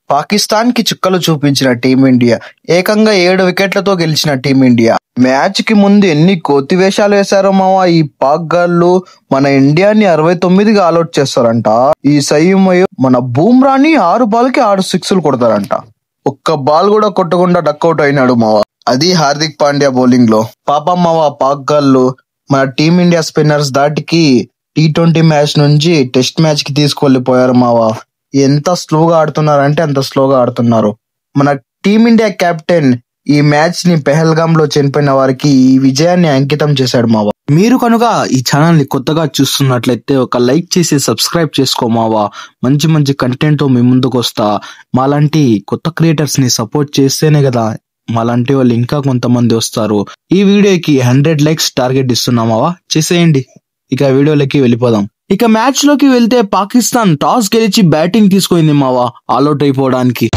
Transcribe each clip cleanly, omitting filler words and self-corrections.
పాకిస్తాన్ కి చుక్కలు చూపించిన టీమిండియా ఏకంగా 7 వికెట్లతో గెలిచిన టీమిండియా. మ్యాచ్ కి ముందు ఎన్ని కోతివేషాలు వేశారో మావా ఈ పాక్ గాళ్ళు. మన ఇండియాని 69కి ఆల్అౌట్ చేస్తారంట. ఈ సయ్యమయ్య మన బూమ్రాని 6 బాల్కి 6 సిక్స్లు కొడతారంట. ఒక్క బాల్ కూడా కొట్టకుండా డక్అవుట్ అయినాడు మావా. అది హార్దిక్ పాండ్యా బౌలింగ్ లో. పాపం మావా పాక్ గాళ్ళు మన టీమిండియా స్పిన్నర్స్ దాటికి T20 మ్యాచ్ నుంచి టెస్ట్ మ్యాచ్ కి తీసుకువెళ్ళిపోయారు మావా. ఎంత స్లోగా ఆడుతున్నారంటే అంత స్లోగా ఆడుతున్నారు. మన టీమిండియా కెప్టెన్ ఈ మ్యాచ్ ని పెహల్గామ్ లో చనిపోయిన వారికి ఈ విజయాన్ని అంకితం చేశాడు మావా. మీరు కనుక ఈ ఛానల్ ని కొత్తగా చూస్తున్నట్లయితే ఒక లైక్ చేసి సబ్స్క్రైబ్ చేసుకో మావా. మంచి మంచి కంటెంట్ తో మీ ముందుకు వస్తా. మాలాంటి కొత్త క్రియేటర్స్ ని సపోర్ట్ చేస్తేనే కదా మాలాంటి వాళ్ళు ఇంకా కొంతమంది వస్తారు. ఈ వీడియోకి 100 లైక్స్ టార్గెట్ ఇస్తున్నాం మావా, చేసేయండి. ఇక వీడియోలోకి వెళ్ళిపోదాం. ఇక మ్యాచ్ లోకి వెళ్తే పాకిస్తాన్ టాస్ గెలిచి బ్యాటింగ్ తీసుకుంది మావా ఆల్అౌట్ అయిపోవడానికి.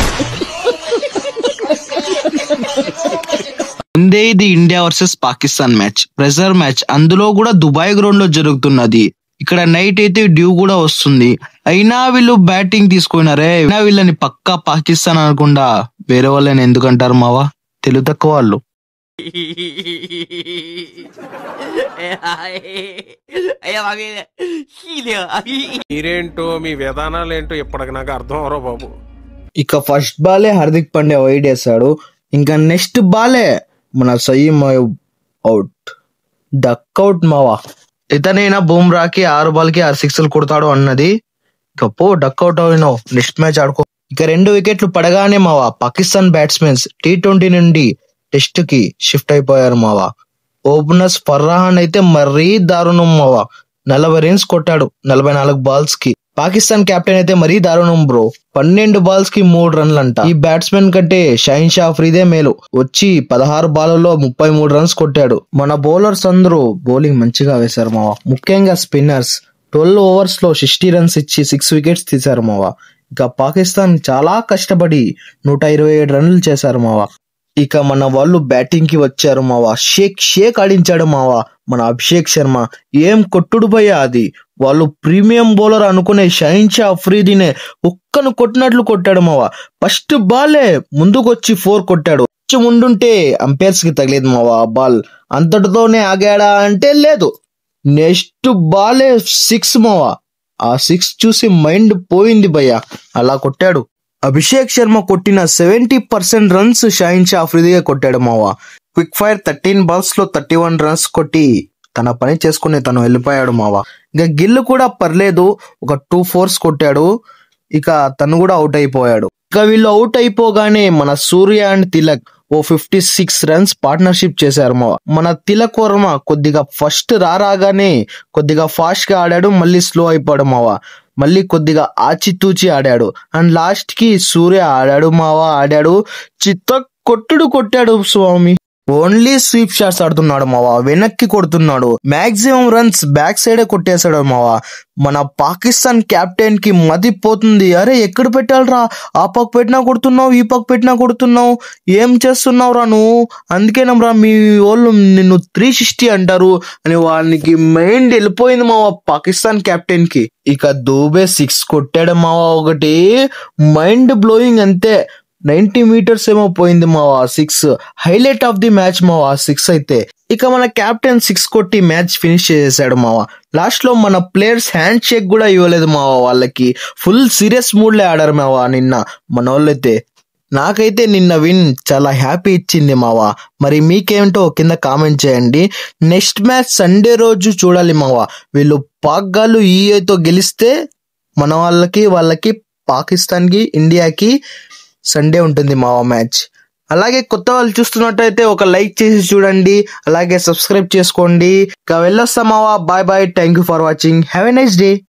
ముందే ఇది India versus Pakistan match, pressure match. అందులో కూడా దుబాయ్ గ్రౌండ్ లో జరుగుతున్నది. ఇక్కడ నైట్ అయితే డ్యూ కూడా వస్తుంది. అయినా వీళ్ళు బ్యాటింగ్ తీసుకున్నారే. అయినా వీళ్ళని పక్కా పాకిస్తాన్ అనకుండా వేరే వాళ్ళని ఎందుకంటారు మావా? తెలుగు తక్కువ వాళ్ళు. మీరేంటో మీ విధానాలేంటో ఇప్పటికి నాకు అర్థం అవరో బాబు. ఇక ఫస్ట్ బాలే హార్దిక్ పాండ్యా వైడ్ వేశాడు. ఇంకా నెక్స్ట్ బాలే మన సయీమ్ అవుట్, డక్అవుట్ మావా. ఇతనైనా బూమ్రాకి 6 బాల్కి 6 సిక్స్లు కొడతాడు అన్నది. ఇక పో డక్అవుట్ అయినావు, నెక్స్ట్ మ్యాచ్ ఆడుకో. ఇక 2 వికెట్లు పడగానే మావా పాకిస్తాన్ బ్యాట్స్మెన్స్ T20 నుండి టెస్ట్ కి షిఫ్ట్ అయిపోయారు మావా. ఓపెనర్స్ ఫర్హాన్ అయితే మరీ దారుణం మావా. 40 రన్స్ కొట్టాడు 44 బాల్స్ కి. పాకిస్తాన్ కెప్టెన్ అయితే మరీ దారుణం బ్రో. 12 బాల్స్ కి 3 రన్లంట. ఈ బ్యాట్స్మెన్ కంటే షాహిన్ షా అఫ్రీదే మేలు. వచ్చి 16 బాల్లో 33 రన్స్ కొట్టాడు. మన బౌలర్స్ అందరూ బౌలింగ్ మంచిగా వేశారు మావా. ముఖ్యంగా స్పిన్నర్స్ 12 ఓవర్స్ లో 60 రన్స్ ఇచ్చి 6 వికెట్స్ తీశారు మావా. ఇక పాకిస్తాన్ చాలా కష్టపడి 127 రన్లు చేశారు మావా. ఇక మన వాళ్ళు బ్యాటింగ్ కి వచ్చారు మావా. షేక్ ఆడించాడు మావా మన అభిషేక్ శర్మ. ఏం కొట్టుడు పోయా అది. వాళ్ళు ప్రీమియం బౌలర్ అనుకునే షాహిన్ షా అఫ్రీదీనే ఒక్కను కొట్టినట్లు కొట్టాడు మావా. ఫస్ట్ బాలే ముందుకొచ్చి 4 కొట్టాడు. ముందుంటే అంపైర్స్ కి తగిలేదు మావా బాల్. అంతటితోనే ఆగాడా అంటే లేదు. నెక్స్ట్ బాలే 6 మావా. ఆ 6 చూసి మైండ్ పోయింది భయ్యా. అలా కొట్టాడు. అభిషేక్ శర్మ కొట్టిన 70% రన్స్ షాహిన్ షా అఫ్రీదీగా కొట్టాడు మావా. క్విక్ ఫైర్ 13 బాల్స్ లో 31 రన్స్ కొట్టి తన పని చేసుకుని తను వెళ్ళిపోయాడు మావా. ఇక గిల్ కూడా పర్లేదు, ఒక 2 4s కొట్టాడు. ఇక తను కూడా అవుట్ అయిపోయాడు. ఇక వీళ్ళు అవుట్ అయిపోగానే మన సూర్య అండ్ తిలక్ 56 రన్స్ పార్ట్నర్షిప్ చేశారు మావా. మన తిలక్ వర్మ కొద్దిగా ఫస్ట్ రాగానే కొద్దిగా ఫాస్ట్ గా ఆడాడు, మళ్ళీ స్లో అయిపోయాడు మావా. మళ్ళీ కొద్దిగా ఆచితూచి ఆడాడు. అండ్ లాస్ట్ కి సూర్య ఆడాడు మావా. ఆడాడు చిత్త కొట్టాడు స్వామి. ఓన్లీ స్వీప్ షాట్స్ ఆడుతున్నాడు మావా. వెనక్కి కొడుతున్నాడు. మాక్సిమం రన్స్ బ్యాక్ సైడే కొట్టేశాడు మావా. మన పాకిస్తాన్ కెప్టెన్ కి మతి పోతుంది. అరే ఎక్కడ పెట్టాలరా, ఆ పక్క పెట్టినా కొడుతున్నావు, ఈ పక్క పెట్టినా కొడుతున్నావు, ఏం చేస్తున్నావు రా నువ్వు? అందుకేనమ్రా మీ వాళ్ళు నిన్ను 360 అంటారు అని వానికి మైండ్ వెళ్ళిపోయింది మావా పాకిస్తాన్ కెప్టెన్ కి. ఇక దూబే 6 కొట్టాడు మావా. ఒకటి మైండ్ బ్లోయింగ్ అంతే. 90 meters ఏమో పోయింది మావా 6. హైలైట్ ఆఫ్ ది మ్యాచ్ మావా 6 అయితే. ఇక మన కెప్టెన్ 6 కొట్టి మ్యాచ్ ఫినిష్ చేసేసాడు మావా. లాస్ట్ లో మన ప్లేయర్స్ హ్యాండ్ షేక్ కూడా ఇవ్వలేదు మావా. వాళ్ళకి ఫుల్ సీరియస్ మూడ్ లో ఆడారు మావా నిన్న మన వాళ్ళైతే. నాకైతే నిన్న విన్ చాలా హ్యాపీ ఇచ్చింది మావా. మరి మీకేమిటో కింద కామెంట్ చేయండి. నెక్స్ట్ మ్యాచ్ సండే రోజు చూడాలి మావా. వీళ్ళు పాక్ గాళ్ళు తో గెలిస్తే మన వాళ్ళకి పాకిస్తాన్ కి ఇండియాకి సండే ఉంటుంది మావా మ్యాచ్. అలాగే కొత్త వాళ్ళు చూస్తున్నట్టయితే ఒక లైక్ చేసి చూడండి, అలాగే సబ్స్క్రైబ్ చేసుకోండి. ఇక వెళ్ళొస్తాం మావా. Bye bye. Thank you for watching. Have a nice day.